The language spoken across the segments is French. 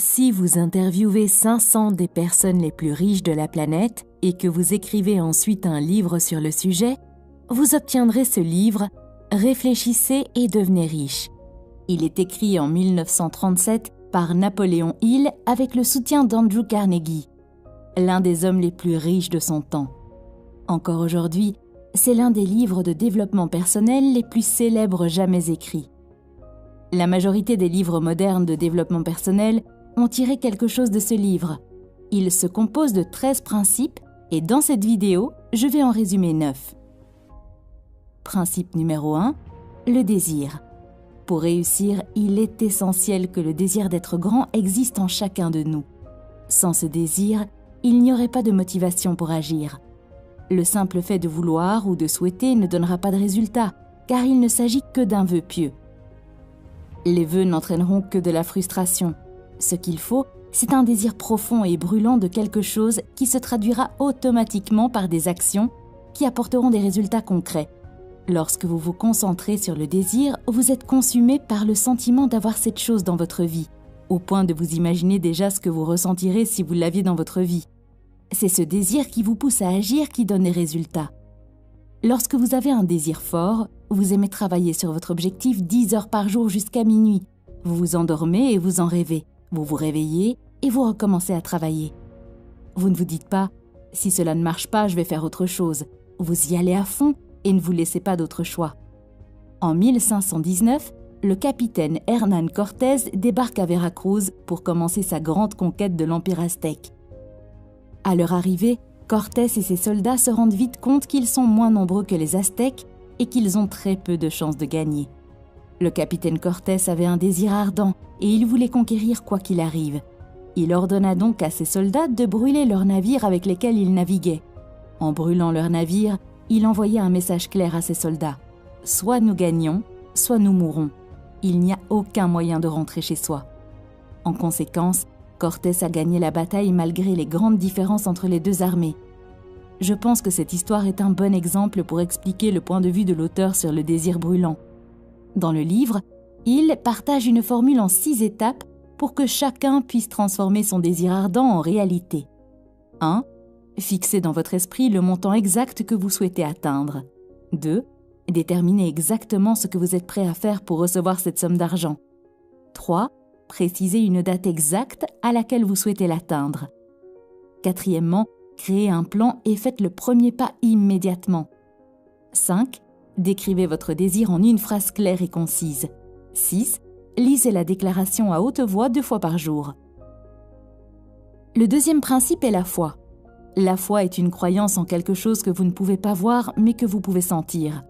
Si vous interviewez 500 des personnes les plus riches de la planète et que vous écrivez ensuite un livre sur le sujet, vous obtiendrez ce livre « Réfléchissez et devenez riche ». Il est écrit en 1937 par Napoléon Hill avec le soutien d'Andrew Carnegie, l'un des hommes les plus riches de son temps. Encore aujourd'hui, c'est l'un des livres de développement personnel les plus célèbres jamais écrits. La majorité des livres modernes de développement personnel ont tiré quelque chose de ce livre. Il se compose de 13 principes et dans cette vidéo, je vais en résumer 9. Principe numéro 1, le désir. Pour réussir, il est essentiel que le désir d'être grand existe en chacun de nous. Sans ce désir, il n'y aurait pas de motivation pour agir. Le simple fait de vouloir ou de souhaiter ne donnera pas de résultat, car il ne s'agit que d'un vœu pieux. Les vœux n'entraîneront que de la frustration. Ce qu'il faut, c'est un désir profond et brûlant de quelque chose qui se traduira automatiquement par des actions qui apporteront des résultats concrets. Lorsque vous vous concentrez sur le désir, vous êtes consumé par le sentiment d'avoir cette chose dans votre vie, au point de vous imaginer déjà ce que vous ressentirez si vous l'aviez dans votre vie. C'est ce désir qui vous pousse à agir qui donne des résultats. Lorsque vous avez un désir fort, vous aimez travailler sur votre objectif 10 heures par jour jusqu'à minuit. Vous vous endormez et vous en rêvez. Vous vous réveillez et vous recommencez à travailler. Vous ne vous dites pas « si cela ne marche pas, je vais faire autre chose ». Vous y allez à fond et ne vous laissez pas d'autre choix. En 1519, le capitaine Hernán Cortés débarque à Veracruz pour commencer sa grande conquête de l'Empire aztèque. À leur arrivée, Cortés et ses soldats se rendent vite compte qu'ils sont moins nombreux que les Aztèques et qu'ils ont très peu de chances de gagner. Le capitaine Cortés avait un désir ardent et il voulait conquérir quoi qu'il arrive. Il ordonna donc à ses soldats de brûler leurs navires avec lesquels ils naviguaient. En brûlant leurs navires, il envoyait un message clair à ses soldats. « Soit nous gagnons, soit nous mourrons. Il n'y a aucun moyen de rentrer chez soi. » En conséquence, Cortés a gagné la bataille malgré les grandes différences entre les deux armées. Je pense que cette histoire est un bon exemple pour expliquer le point de vue de l'auteur sur le désir brûlant. Dans le livre, il partage une formule en 6 étapes pour que chacun puisse transformer son désir ardent en réalité. 1. Fixez dans votre esprit le montant exact que vous souhaitez atteindre. 2. Déterminez exactement ce que vous êtes prêt à faire pour recevoir cette somme d'argent. 3. Précisez une date exacte à laquelle vous souhaitez l'atteindre. 4. Créez un plan et faites le premier pas immédiatement. 5. Décrivez votre désir en une phrase claire et concise. 6. Lisez la déclaration à haute voix 2 fois par jour. Le deuxième principe est la foi. La foi est une croyance en quelque chose que vous ne pouvez pas voir mais que vous pouvez sentir.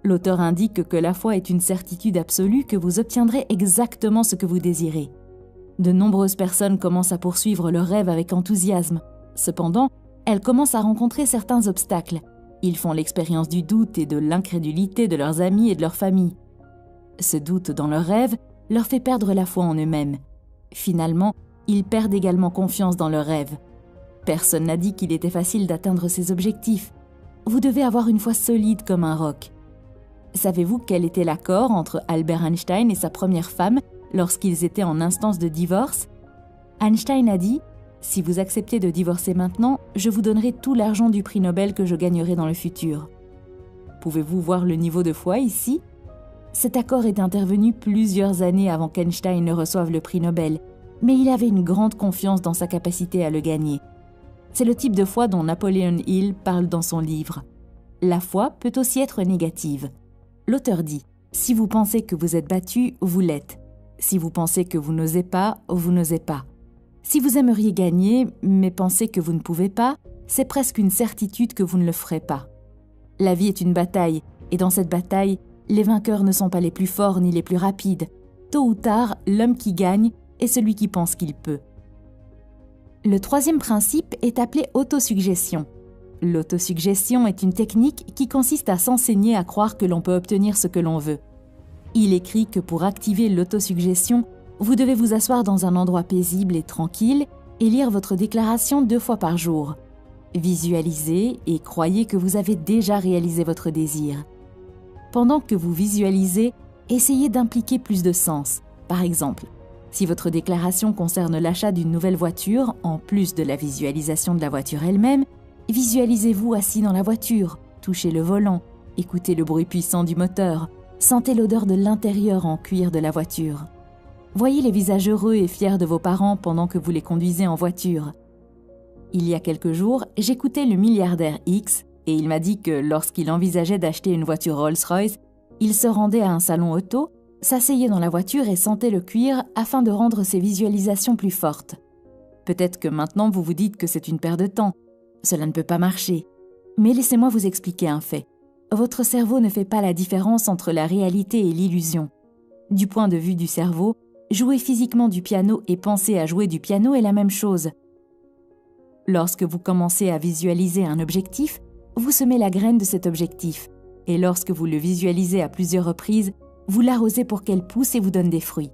L'auteur indique que la foi est une certitude absolue que vous obtiendrez exactement ce que vous désirez. De nombreuses personnes commencent à poursuivre leurs rêves avec enthousiasme. Cependant, elles commencent à rencontrer certains obstacles. Ils font l'expérience du doute et de l'incrédulité de leurs amis et de leur famille. Ce doute dans leurs rêves leur fait perdre la foi en eux-mêmes. Finalement, ils perdent également confiance dans leurs rêves. Personne n'a dit qu'il était facile d'atteindre ses objectifs. Vous devez avoir une foi solide comme un roc. Savez-vous quel était l'accord entre Albert Einstein et sa première femme lorsqu'ils étaient en instance de divorce? Einstein a dit « Si vous acceptez de divorcer maintenant, je vous donnerai tout l'argent du prix Nobel que je gagnerai dans le futur. » Pouvez-vous voir le niveau de foi ici? Cet accord est intervenu plusieurs années avant qu'Einstein ne reçoive le prix Nobel, mais il avait une grande confiance dans sa capacité à le gagner. C'est le type de foi dont Napoléon Hill parle dans son livre. La foi peut aussi être négative. L'auteur dit « Si vous pensez que vous êtes battu, vous l'êtes. Si vous pensez que vous n'osez pas, vous n'osez pas. Si vous aimeriez gagner, mais pensez que vous ne pouvez pas, c'est presque une certitude que vous ne le ferez pas. La vie est une bataille, et dans cette bataille, les vainqueurs ne sont pas les plus forts ni les plus rapides. Tôt ou tard, l'homme qui gagne est celui qui pense qu'il peut. » Le troisième principe est appelé autosuggestion. L'autosuggestion est une technique qui consiste à s'enseigner à croire que l'on peut obtenir ce que l'on veut. Il écrit que pour activer l'autosuggestion, vous devez vous asseoir dans un endroit paisible et tranquille et lire votre déclaration 2 fois par jour. Visualisez et croyez que vous avez déjà réalisé votre désir. Pendant que vous visualisez, essayez d'impliquer plus de sens. Par exemple, Si votre déclaration concerne l'achat d'une nouvelle voiture, en plus de la visualisation de la voiture elle-même, visualisez-vous assis dans la voiture, touchez le volant, écoutez le bruit puissant du moteur, sentez l'odeur de l'intérieur en cuir de la voiture. Voyez les visages heureux et fiers de vos parents pendant que vous les conduisez en voiture. Il y a quelques jours, j'écoutais le milliardaire X et il m'a dit que lorsqu'il envisageait d'acheter une voiture Rolls-Royce, il se rendait à un salon auto, s'asseyait dans la voiture et sentait le cuir afin de rendre ses visualisations plus fortes. Peut-être que maintenant vous vous dites que c'est une perte de temps. Cela ne peut pas marcher. Mais laissez-moi vous expliquer un fait. Votre cerveau ne fait pas la différence entre la réalité et l'illusion. Du point de vue du cerveau, jouer physiquement du piano et penser à jouer du piano est la même chose. Lorsque vous commencez à visualiser un objectif, vous semez la graine de cet objectif. Et lorsque vous le visualisez à plusieurs reprises, vous l'arrosez pour qu'elle pousse et vous donne des fruits.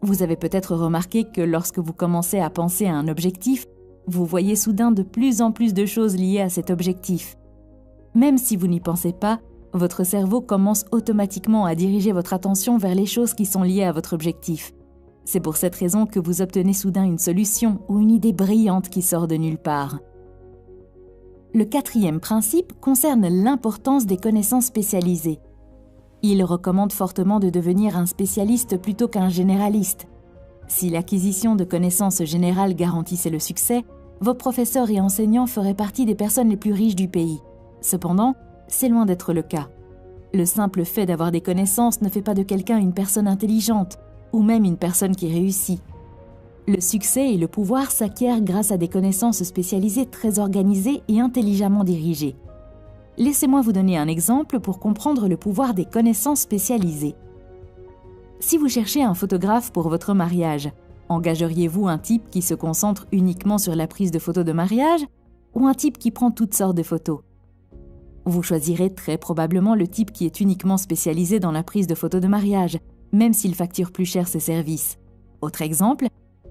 Vous avez peut-être remarqué que lorsque vous commencez à penser à un objectif, vous voyez soudain de plus en plus de choses liées à cet objectif. Même si vous n'y pensez pas, votre cerveau commence automatiquement à diriger votre attention vers les choses qui sont liées à votre objectif. C'est pour cette raison que vous obtenez soudain une solution ou une idée brillante qui sort de nulle part. Le 4e principe concerne l'importance des connaissances spécialisées. Il recommande fortement de devenir un spécialiste plutôt qu'un généraliste. Si l'acquisition de connaissances générales garantissait le succès, vos professeurs et enseignants feraient partie des personnes les plus riches du pays. Cependant, c'est loin d'être le cas. Le simple fait d'avoir des connaissances ne fait pas de quelqu'un une personne intelligente, ou même une personne qui réussit. Le succès et le pouvoir s'acquièrent grâce à des connaissances spécialisées très organisées et intelligemment dirigées. Laissez-moi vous donner un exemple pour comprendre le pouvoir des connaissances spécialisées. Si vous cherchez un photographe pour votre mariage, engageriez-vous un type qui se concentre uniquement sur la prise de photos de mariage ou un type qui prend toutes sortes de photos ? Vous choisirez très probablement le type qui est uniquement spécialisé dans la prise de photos de mariage, même s'il facture plus cher ses services. Autre exemple,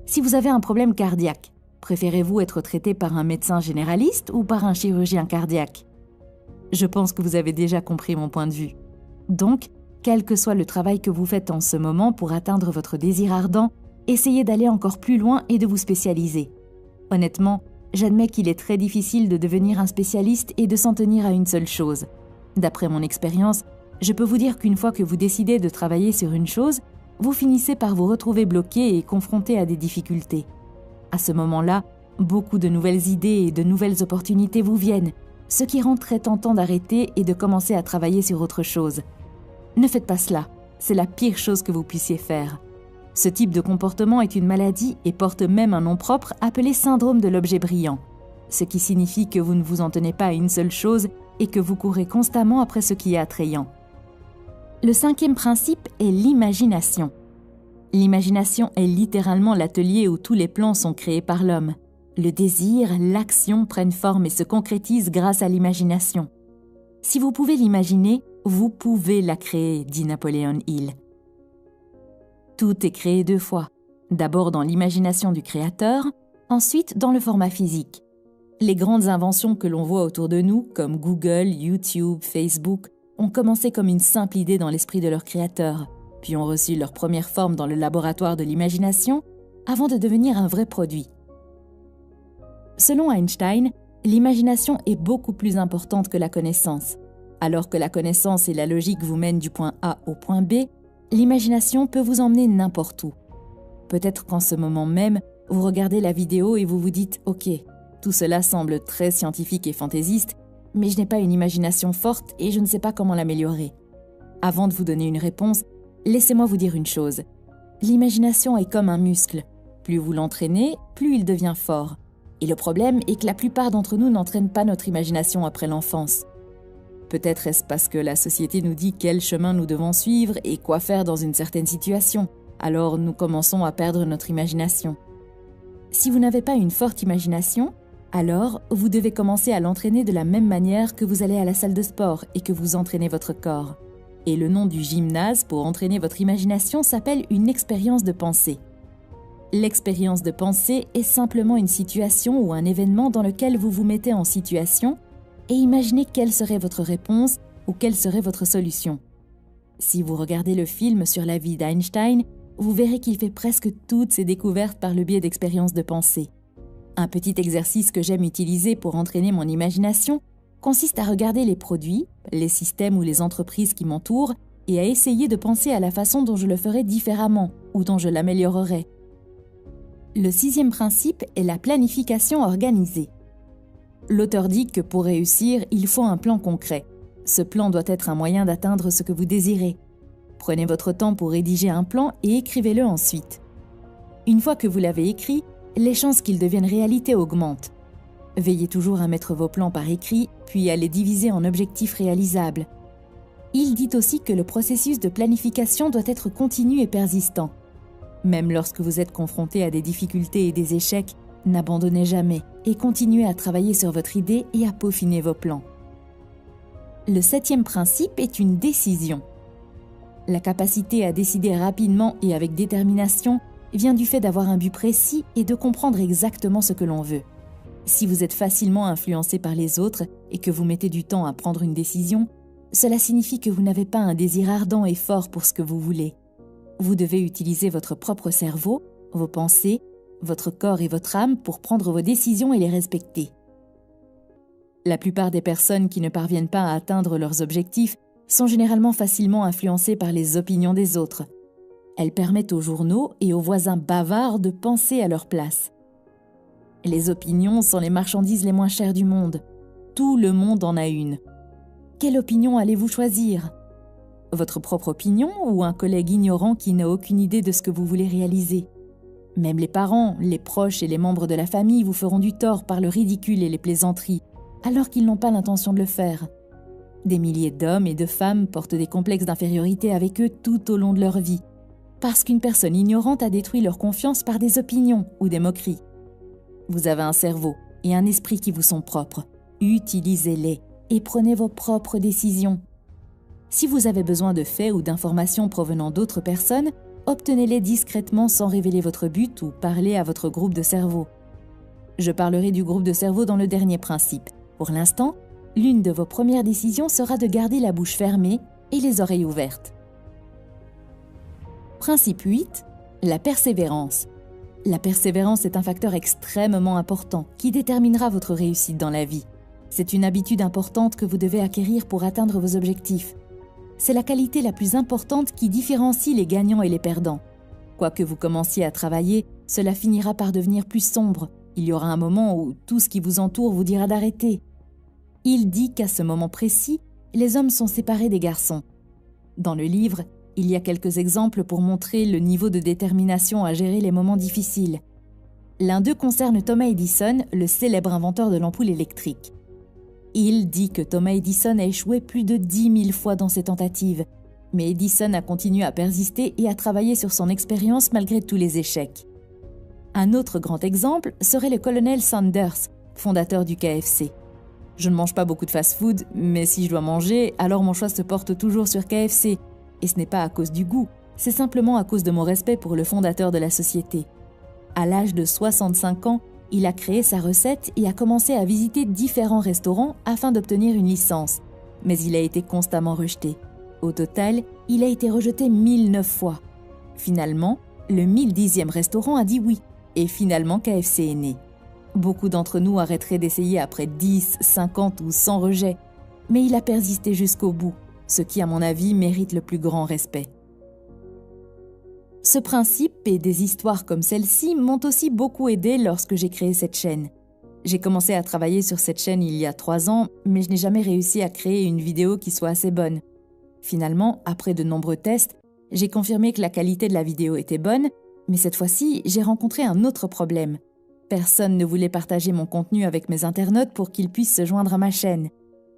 si vous avez un problème cardiaque, préférez-vous être traité par un médecin généraliste ou par un chirurgien cardiaque ? Je pense que vous avez déjà compris mon point de vue. Donc, quel que soit le travail que vous faites en ce moment pour atteindre votre désir ardent, essayez d'aller encore plus loin et de vous spécialiser. Honnêtement, j'admets qu'il est très difficile de devenir un spécialiste et de s'en tenir à une seule chose. D'après mon expérience, je peux vous dire qu'une fois que vous décidez de travailler sur une chose, vous finissez par vous retrouver bloqué et confronté à des difficultés. À ce moment-là, beaucoup de nouvelles idées et de nouvelles opportunités vous viennent, ce qui rend très tentant d'arrêter et de commencer à travailler sur autre chose. Ne faites pas cela, c'est la pire chose que vous puissiez faire. Ce type de comportement est une maladie et porte même un nom propre appelé syndrome de l'objet brillant, ce qui signifie que vous ne vous en tenez pas à une seule chose et que vous courez constamment après ce qui est attrayant. Le 5e principe est l'imagination. L'imagination est littéralement l'atelier où tous les plans sont créés par l'homme. Le désir, l'action prennent forme et se concrétisent grâce à l'imagination. Si vous pouvez l'imaginer, vous pouvez la créer, dit Napoléon Hill. Tout est créé 2 fois. D'abord dans l'imagination du créateur, ensuite dans le format physique. Les grandes inventions que l'on voit autour de nous, comme Google, YouTube, Facebook, ont commencé comme une simple idée dans l'esprit de leur créateur, puis ont reçu leur première forme dans le laboratoire de l'imagination, avant de devenir un vrai produit. Selon Einstein, l'imagination est beaucoup plus importante que la connaissance. Alors que la connaissance et la logique vous mènent du point A au point B, l'imagination peut vous emmener n'importe où. Peut-être qu'en ce moment même, vous regardez la vidéo et vous vous dites « Ok, tout cela semble très scientifique et fantaisiste, mais je n'ai pas une imagination forte et je ne sais pas comment l'améliorer. » Avant de vous donner une réponse, laissez-moi vous dire une chose. L'imagination est comme un muscle. Plus vous l'entraînez, plus il devient fort. Et le problème est que la plupart d'entre nous n'entraînent pas notre imagination après l'enfance. Peut-être est-ce parce que la société nous dit quel chemin nous devons suivre et quoi faire dans une certaine situation. Alors nous commençons à perdre notre imagination. Si vous n'avez pas une forte imagination, alors vous devez commencer à l'entraîner de la même manière que vous allez à la salle de sport et que vous entraînez votre corps. Et le nom du gymnase pour entraîner votre imagination s'appelle une expérience de pensée. L'expérience de pensée est simplement une situation ou un événement dans lequel vous vous mettez en situation et imaginez quelle serait votre réponse ou quelle serait votre solution. Si vous regardez le film sur la vie d'Einstein, vous verrez qu'il fait presque toutes ses découvertes par le biais d'expériences de pensée. Un petit exercice que j'aime utiliser pour entraîner mon imagination consiste à regarder les produits, les systèmes ou les entreprises qui m'entourent et à essayer de penser à la façon dont je le ferais différemment ou dont je l'améliorerais. Le 6e principe est la planification organisée. L'auteur dit que pour réussir, il faut un plan concret. Ce plan doit être un moyen d'atteindre ce que vous désirez. Prenez votre temps pour rédiger un plan et écrivez-le ensuite. Une fois que vous l'avez écrit, les chances qu'il devienne réalité augmentent. Veillez toujours à mettre vos plans par écrit, puis à les diviser en objectifs réalisables. Il dit aussi que le processus de planification doit être continu et persistant. Même lorsque vous êtes confronté à des difficultés et des échecs, n'abandonnez jamais et continuez à travailler sur votre idée et à peaufiner vos plans. Le 7e principe est une décision. La capacité à décider rapidement et avec détermination vient du fait d'avoir un but précis et de comprendre exactement ce que l'on veut. Si vous êtes facilement influencé par les autres et que vous mettez du temps à prendre une décision, cela signifie que vous n'avez pas un désir ardent et fort pour ce que vous voulez. Vous devez utiliser votre propre cerveau, vos pensées, votre corps et votre âme pour prendre vos décisions et les respecter. La plupart des personnes qui ne parviennent pas à atteindre leurs objectifs sont généralement facilement influencées par les opinions des autres. Elles permettent aux journaux et aux voisins bavards de penser à leur place. Les opinions sont les marchandises les moins chères du monde. Tout le monde en a une. Quelle opinion allez-vous choisir ? Votre propre opinion ou un collègue ignorant qui n'a aucune idée de ce que vous voulez réaliser ? Même les parents, les proches et les membres de la famille vous feront du tort par le ridicule et les plaisanteries, alors qu'ils n'ont pas l'intention de le faire. Des milliers d'hommes et de femmes portent des complexes d'infériorité avec eux tout au long de leur vie, parce qu'une personne ignorante a détruit leur confiance par des opinions ou des moqueries. Vous avez un cerveau et un esprit qui vous sont propres. Utilisez-les et prenez vos propres décisions. Si vous avez besoin de faits ou d'informations provenant d'autres personnes, obtenez-les discrètement sans révéler votre but ou parlez à votre groupe de cerveau. Je parlerai du groupe de cerveau dans le dernier principe. Pour l'instant, l'une de vos premières décisions sera de garder la bouche fermée et les oreilles ouvertes. Principe 8. La persévérance. La persévérance est un facteur extrêmement important qui déterminera votre réussite dans la vie. C'est une habitude importante que vous devez acquérir pour atteindre vos objectifs. C'est la qualité la plus importante qui différencie les gagnants et les perdants. Quoi que vous commenciez à travailler, cela finira par devenir plus sombre. Il y aura un moment où tout ce qui vous entoure vous dira d'arrêter. Il dit qu'à ce moment précis, les hommes sont séparés des garçons. Dans le livre, il y a quelques exemples pour montrer le niveau de détermination à gérer les moments difficiles. L'un d'eux concerne Thomas Edison, le célèbre inventeur de l'ampoule électrique. Il dit que Thomas Edison a échoué plus de 10 000 fois dans ses tentatives, mais Edison a continué à persister et à travailler sur son expérience malgré tous les échecs. Un autre grand exemple serait le colonel Sanders, fondateur du KFC. Je ne mange pas beaucoup de fast-food, mais si je dois manger, alors mon choix se porte toujours sur KFC. Et ce n'est pas à cause du goût, c'est simplement à cause de mon respect pour le fondateur de la société. À l'âge de 65 ans, il a créé sa recette et a commencé à visiter différents restaurants afin d'obtenir une licence. Mais il a été constamment rejeté. Au total, il a été rejeté 1009 fois. Finalement, le 1010e restaurant a dit oui, et finalement KFC est né. Beaucoup d'entre nous arrêteraient d'essayer après 10, 50 ou 100 rejets, mais il a persisté jusqu'au bout, ce qui, à mon avis, mérite le plus grand respect. Ce principe et des histoires comme celle-ci m'ont aussi beaucoup aidé lorsque j'ai créé cette chaîne. J'ai commencé à travailler sur cette chaîne il y a 3 ans, mais je n'ai jamais réussi à créer une vidéo qui soit assez bonne. Finalement, après de nombreux tests, j'ai confirmé que la qualité de la vidéo était bonne, mais cette fois-ci, j'ai rencontré un autre problème. Personne ne voulait partager mon contenu avec mes internautes pour qu'ils puissent se joindre à ma chaîne.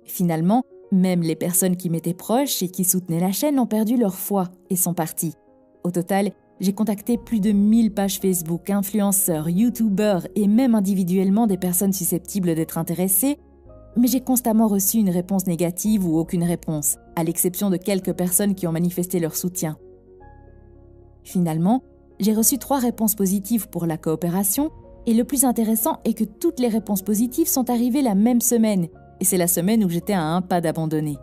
Finalement, même les personnes qui m'étaient proches et qui soutenaient la chaîne ont perdu leur foi et sont parties. Au total, j'ai contacté plus de 1000 pages Facebook, influenceurs, youtubeurs et même individuellement des personnes susceptibles d'être intéressées, mais j'ai constamment reçu une réponse négative ou aucune réponse, à l'exception de quelques personnes qui ont manifesté leur soutien. Finalement, j'ai reçu 3 réponses positives pour la coopération, et le plus intéressant est que toutes les réponses positives sont arrivées la même semaine, et c'est la semaine où j'étais à un pas d'abandonner.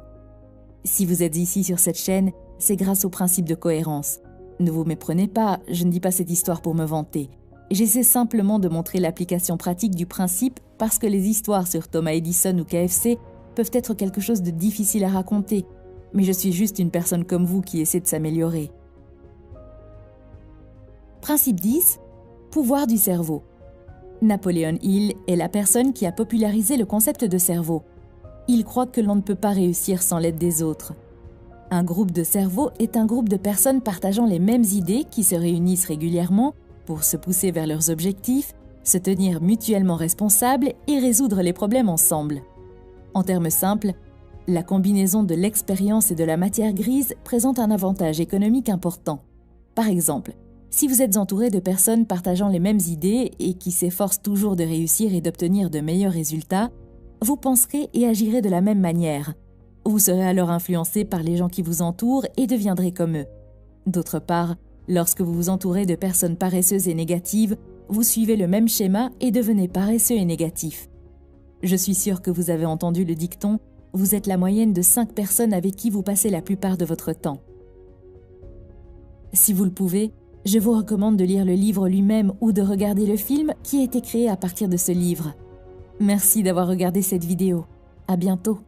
Si vous êtes ici sur cette chaîne, c'est grâce au principe de cohérence. Ne vous méprenez pas, je ne dis pas cette histoire pour me vanter. J'essaie simplement de montrer l'application pratique du principe parce que les histoires sur Thomas Edison ou KFC peuvent être quelque chose de difficile à raconter, mais je suis juste une personne comme vous qui essaie de s'améliorer. Principe 10. Pouvoir du cerveau. Napoléon Hill est la personne qui a popularisé le concept de cerveau. Il croit que l'on ne peut pas réussir sans l'aide des autres. Un groupe de cerveau est un groupe de personnes partageant les mêmes idées qui se réunissent régulièrement pour se pousser vers leurs objectifs, se tenir mutuellement responsables et résoudre les problèmes ensemble. En termes simples, la combinaison de l'expérience et de la matière grise présente un avantage économique important. Par exemple, si vous êtes entouré de personnes partageant les mêmes idées et qui s'efforcent toujours de réussir et d'obtenir de meilleurs résultats, vous penserez et agirez de la même manière. Vous serez alors influencé par les gens qui vous entourent et deviendrez comme eux. D'autre part, lorsque vous vous entourez de personnes paresseuses et négatives, vous suivez le même schéma et devenez paresseux et négatif. Je suis sûre que vous avez entendu le dicton « Vous êtes la moyenne de 5 personnes avec qui vous passez la plupart de votre temps ». Si vous le pouvez, je vous recommande de lire le livre lui-même ou de regarder le film qui a été créé à partir de ce livre. Merci d'avoir regardé cette vidéo. À bientôt.